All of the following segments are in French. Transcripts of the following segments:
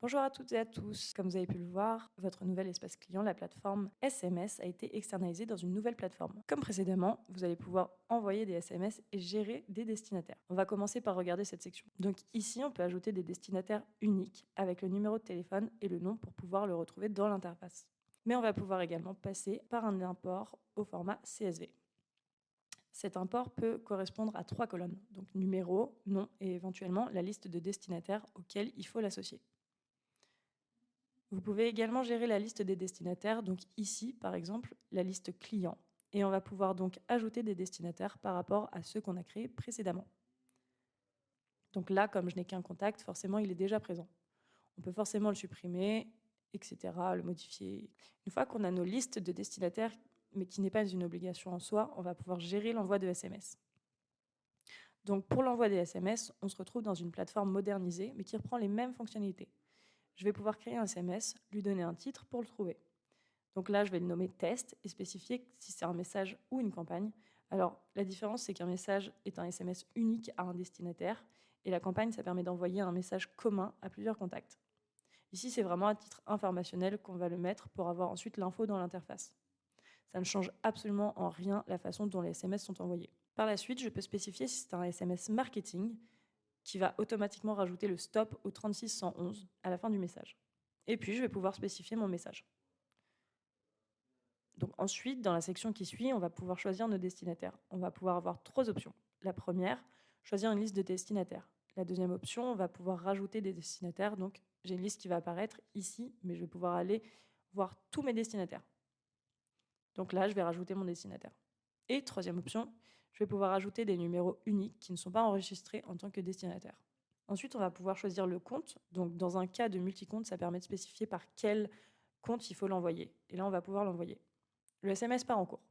Bonjour à toutes et à tous. Comme vous avez pu le voir, votre nouvel espace client, la plateforme SMS, a été externalisée dans une nouvelle plateforme. Comme précédemment, vous allez pouvoir envoyer des SMS et gérer des destinataires. On va commencer par regarder cette section. Donc ici, on peut ajouter des destinataires uniques avec le numéro de téléphone et le nom pour pouvoir le retrouver dans l'interface. Mais on va pouvoir également passer par un import au format CSV. Cet import peut correspondre à 3 colonnes, donc numéro, nom et éventuellement la liste de destinataires auxquels il faut l'associer. Vous pouvez également gérer la liste des destinataires, donc ici par exemple la liste client, et on va pouvoir donc ajouter des destinataires par rapport à ceux qu'on a créés précédemment. Donc là, comme je n'ai qu'un contact, forcément il est déjà présent. On peut forcément le supprimer, etc., le modifier. Une fois qu'on a nos listes de destinataires, mais qui n'est pas une obligation en soi, on va pouvoir gérer l'envoi de SMS. Donc pour l'envoi des SMS, on se retrouve dans une plateforme modernisée, mais qui reprend les mêmes fonctionnalités. Je vais pouvoir créer un SMS, lui donner un titre pour le trouver. Donc là, je vais le nommer test et spécifier si c'est un message ou une campagne. Alors, la différence, c'est qu'un message est un SMS unique à un destinataire et la campagne, ça permet d'envoyer un message commun à plusieurs contacts. Ici, c'est vraiment à titre informationnel qu'on va le mettre pour avoir ensuite l'info dans l'interface. Ça ne change absolument en rien la façon dont les SMS sont envoyés. Par la suite, je peux spécifier si c'est un SMS marketing qui va automatiquement rajouter le stop au 3611 à la fin du message. Et puis, je vais pouvoir spécifier mon message. Donc ensuite, dans la section qui suit, on va pouvoir choisir nos destinataires. On va pouvoir avoir 3 options. La première, choisir une liste de destinataires. La deuxième option, on va pouvoir rajouter des destinataires. Donc j'ai une liste qui va apparaître ici, mais je vais pouvoir aller voir tous mes destinataires. Donc là, je vais rajouter mon destinataire. Et troisième option, je vais pouvoir ajouter des numéros uniques qui ne sont pas enregistrés en tant que destinataire. Ensuite, on va pouvoir choisir le compte. Donc dans un cas de multicompte, ça permet de spécifier par quel compte il faut l'envoyer. Et là, on va pouvoir l'envoyer. Le SMS part en cours.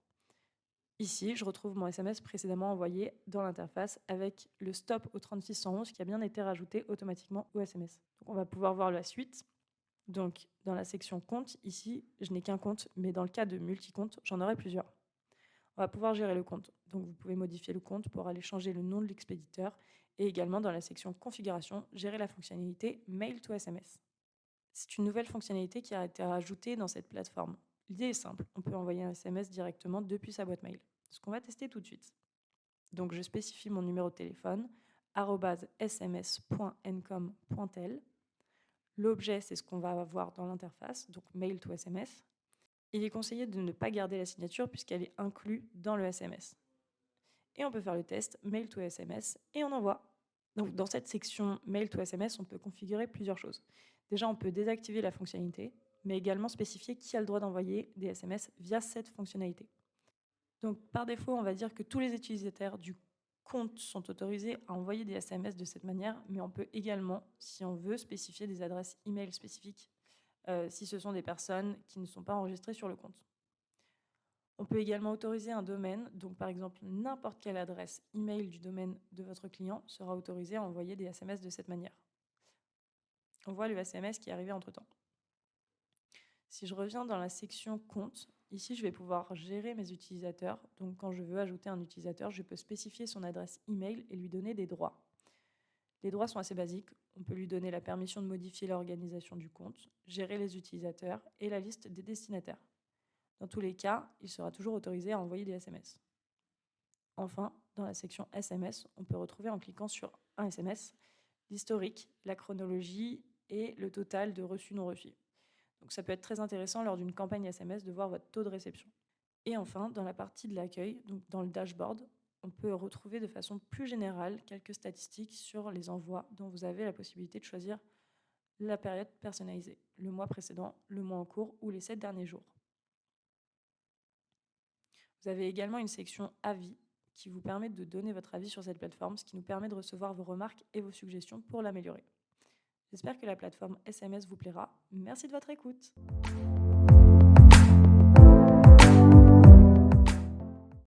Ici, je retrouve mon SMS précédemment envoyé dans l'interface avec le stop au 3611 qui a bien été rajouté automatiquement au SMS. Donc on va pouvoir voir la suite. Donc dans la section compte, ici, je n'ai qu'un compte, mais dans le cas de multi-compte, j'en aurai plusieurs. On va pouvoir gérer le compte. Donc vous pouvez modifier le compte pour aller changer le nom de l'expéditeur et également dans la section configuration, gérer la fonctionnalité Mail to SMS. C'est une nouvelle fonctionnalité qui a été rajoutée dans cette plateforme. L'idée est simple, on peut envoyer un SMS directement depuis sa boîte mail. Ce qu'on va tester tout de suite. Donc je spécifie mon numéro de téléphone, @sms.ncom.tel. L'objet, c'est ce qu'on va avoir dans l'interface, donc mail to SMS. Il est conseillé de ne pas garder la signature puisqu'elle est inclue dans le SMS. Et on peut faire le test mail to SMS et on envoie. Donc dans cette section mail to SMS, on peut configurer plusieurs choses. Déjà, on peut désactiver la fonctionnalité, mais également spécifier qui a le droit d'envoyer des SMS via cette fonctionnalité. Donc par défaut, on va dire que tous les utilisateurs du compte sont autorisés à envoyer des SMS de cette manière, mais on peut également, si on veut, spécifier des adresses email spécifiques si ce sont des personnes qui ne sont pas enregistrées sur le compte. On peut également autoriser un domaine, donc par exemple n'importe quelle adresse email du domaine de votre client sera autorisée à envoyer des SMS de cette manière. On voit le SMS qui est arrivé entre-temps. Si je reviens dans la section compte, ici je vais pouvoir gérer mes utilisateurs. Donc quand je veux ajouter un utilisateur, je peux spécifier son adresse email et lui donner des droits. Les droits sont assez basiques. On peut lui donner la permission de modifier l'organisation du compte, gérer les utilisateurs et la liste des destinataires. Dans tous les cas, il sera toujours autorisé à envoyer des SMS. Enfin, dans la section SMS, on peut retrouver en cliquant sur un SMS l'historique, la chronologie et le total de reçus non reçus. Donc ça peut être très intéressant lors d'une campagne SMS de voir votre taux de réception. Et enfin, dans la partie de l'accueil, donc dans le dashboard, on peut retrouver de façon plus générale quelques statistiques sur les envois dont vous avez la possibilité de choisir la période personnalisée, le mois précédent, le mois en cours ou les 7 derniers jours. Vous avez également une section avis qui vous permet de donner votre avis sur cette plateforme, ce qui nous permet de recevoir vos remarques et vos suggestions pour l'améliorer. J'espère que la plateforme SMS vous plaira. Merci de votre écoute.